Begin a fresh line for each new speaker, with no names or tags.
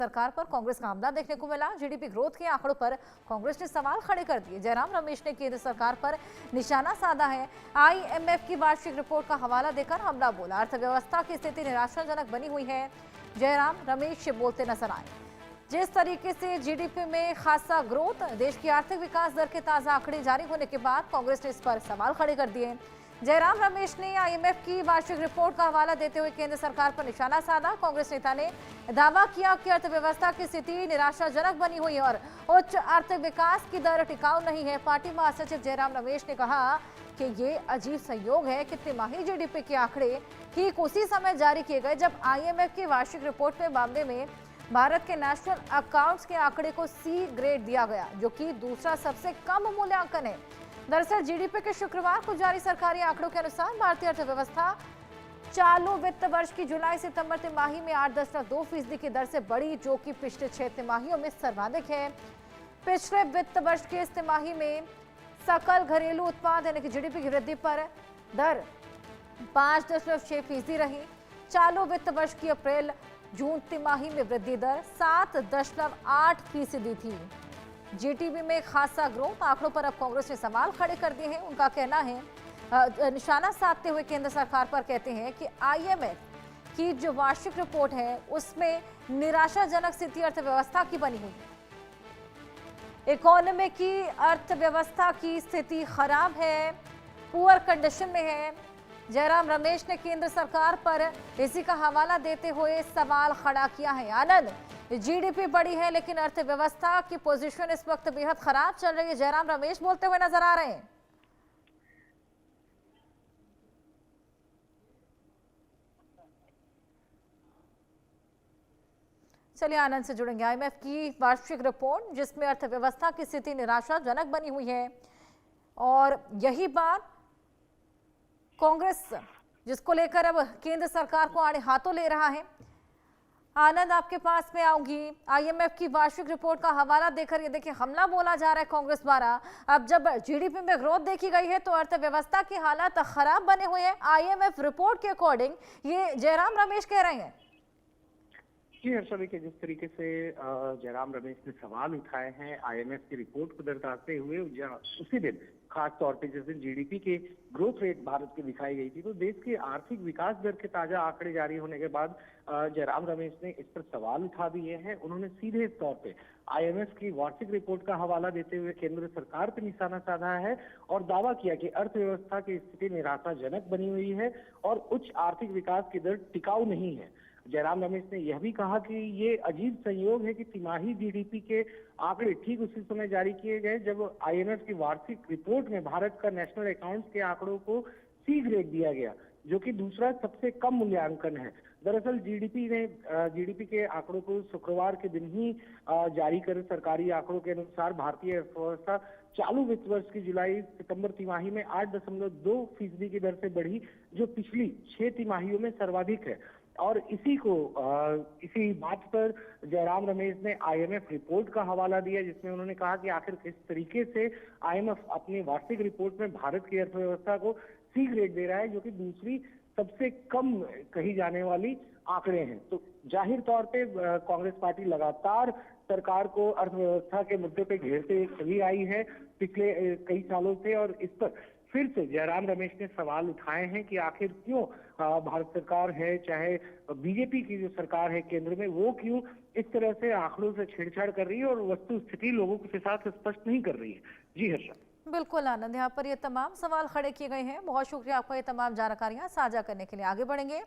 सरकार पर कांग्रेस का हमला देखने को मिला। जीडीपी ग्रोथ के आंकड़ों पर कांग्रेस ने सवाल खड़े कर दिए। जयराम रमेश ने केंद्र सरकार पर निशाना साधा है। आईएमएफ की वार्षिक रिपोर्ट का हवाला देकर हमला बोला। अर्थव्यवस्था की स्थिति निराशाजनक बनी हुई है। जयराम रमेश बोलते नजर आए। जिस तरीके से जीडीपी में खासा ग्रोथ, देश की आर्थिक विकास दर के ताजा आंकड़े जारी होने के बाद कांग्रेस ने इस पर सवाल खड़े कर दिए। जयराम रमेश ने आईएमएफ की वार्षिक रिपोर्ट का हवाला देते हुए केंद्र सरकार पर निशाना साधा। कांग्रेस नेता ने दावा किया कि अर्थव्यवस्था की स्थिति निराशाजनक बनी हुई है और उच्च आर्थिक विकास की दर टिकाऊ नहीं है। पार्टी महासचिव जयराम रमेश ने कहा कि ये अजीब संयोग है कि तिमाही जीडीपी के आंकड़े ठीक उसी समय जारी किए गए जब आईएमएफ की वार्षिक रिपोर्ट में मामले में भारत के नेशनल अकाउंट्स के आंकड़े को सी ग्रेड दिया गया, जो कि दूसरा सबसे कम मूल्यांकन है। दरअसल जीडीपी के शुक्रवार को जारी सरकारी आंकड़ों के अनुसार भारतीय अर्थव्यवस्था चालू वित्त वर्ष की जुलाई सितंबर तिमाही में 8.2% की दर से बढ़ी, जो कि पिछले 6 तिमाहियों में सर्वाधिक है। पिछले वित्त वर्ष के इस तिमाही में सकल घरेलू उत्पाद यानी कि जीडीपी की वृद्धि पर दर 5.6% रही। चालू वित्त वर्ष की अप्रैल जून तिमाही में वृद्धि दर 7.8% थी। जीडीपी में खासा ग्रोथ आंकड़ों पर अब कांग्रेस ने सवाल खड़े कर दिए हैं। उनका कहना है, निशाना साधते हुए केंद्र सरकार पर कहते हैं कि आईएमएफ की जो वार्षिक रिपोर्ट है उसमें निराशाजनक स्थिति अर्थव्यवस्था की बनी हुई है। इकोनॉमी की अर्थव्यवस्था की स्थिति खराब है, पुअर कंडीशन में है। जयराम रमेश ने केंद्र सरकार पर इसी का हवाला देते हुए सवाल खड़ा किया है। आनंद, जीडीपी बढ़ी है लेकिन अर्थव्यवस्था की पोजीशन इस वक्त बेहद खराब चल रही है, जयराम रमेश बोलते हुए नजर आ रहे हैं। चलिए आनंद से जुड़ेंगे। आईएमएफ की वार्षिक रिपोर्ट जिसमें अर्थव्यवस्था की स्थिति निराशाजनक बनी हुई है और यही बात कांग्रेस जिसको लेकर अब केंद्र सरकार को आड़े हाथों ले रहा है। आनंद, आपके पास में आऊंगी। आईएमएफ की वार्षिक रिपोर्ट का हवाला देकर ये देखिए हमला बोला जा रहा है कांग्रेस द्वारा। अब जब जीडीपी में ग्रोथ देखी गई है तो अर्थव्यवस्था की हालात खराब बने हुए हैं आईएमएफ रिपोर्ट के अकॉर्डिंग, ये जयराम रमेश कह रहे हैं।
जी हर्षा, देखिए जिस तरीके से जयराम रमेश ने सवाल उठाए हैं आईएमएफ की रिपोर्ट को दर्शाते हुए, उसी दिन खास तौर पे जिस दिन जीडीपी के ग्रोथ रेट भारत की दिखाई गई थी, तो देश के आर्थिक विकास दर के ताजा आंकड़े जारी होने के बाद जयराम रमेश ने इस पर सवाल उठा दिए हैं। उन्होंने सीधे तौर पे आईएमएफ की वार्षिक रिपोर्ट का हवाला देते हुए केंद्र सरकार पर निशाना साधा है और दावा किया कि अर्थव्यवस्था की स्थिति निराशाजनक बनी हुई है और उच्च आर्थिक विकास की दर टिकाऊ नहीं है। जयराम रमेश ने यह भी कहा कि ये अजीब संयोग है कि तिमाही जीडीपी के आंकड़े ठीक उसी समय जारी किए गए जब आईएमएफ की वार्षिक रिपोर्ट में भारत का नेशनल अकाउंट्स के आंकड़ों को सी ग्रेड दिया गया, जो कि दूसरा सबसे कम मूल्यांकन है। दरअसल जीडीपी के आंकड़ों को शुक्रवार के दिन ही जारी कर सरकारी आंकड़ों के अनुसार भारतीय अर्थव्यवस्था चालू वित्त वर्ष की जुलाई सितंबर तिमाही में 8.2% की दर से बढ़ी, जो पिछली 6 तिमाहियों में सर्वाधिक है। और इसी बात पर जयराम रमेश ने आईएमएफ रिपोर्ट का हवाला दिया, जिसमें उन्होंने कहा कि आखिर किस तरीके से आईएमएफ अपनी वार्षिक रिपोर्ट में भारत की अर्थव्यवस्था को सी ग्रेड दे रहा है, जो कि दूसरी सबसे कम कही जाने वाली आंकड़े हैं। तो जाहिर तौर पे कांग्रेस पार्टी लगातार सरकार को अर्थव्यवस्था के मुद्दे पे घेरते चली आई है पिछले कई सालों से, और इस पर फिर से जयराम रमेश ने सवाल उठाए हैं कि आखिर क्यों भारत सरकार है, चाहे बीजेपी की जो सरकार है केंद्र में, वो क्यों इस तरह से आंकड़ों से छेड़छाड़ कर रही है और वस्तु स्थिति लोगों के साथ स्पष्ट नहीं कर रही है। जी हर्षा।
बिल्कुल आनंद, यहाँ पर ये तमाम सवाल खड़े किए गए हैं। बहुत शुक्रिया आपका ये तमाम जानकारियां साझा करने के लिए। आगे बढ़ेंगे।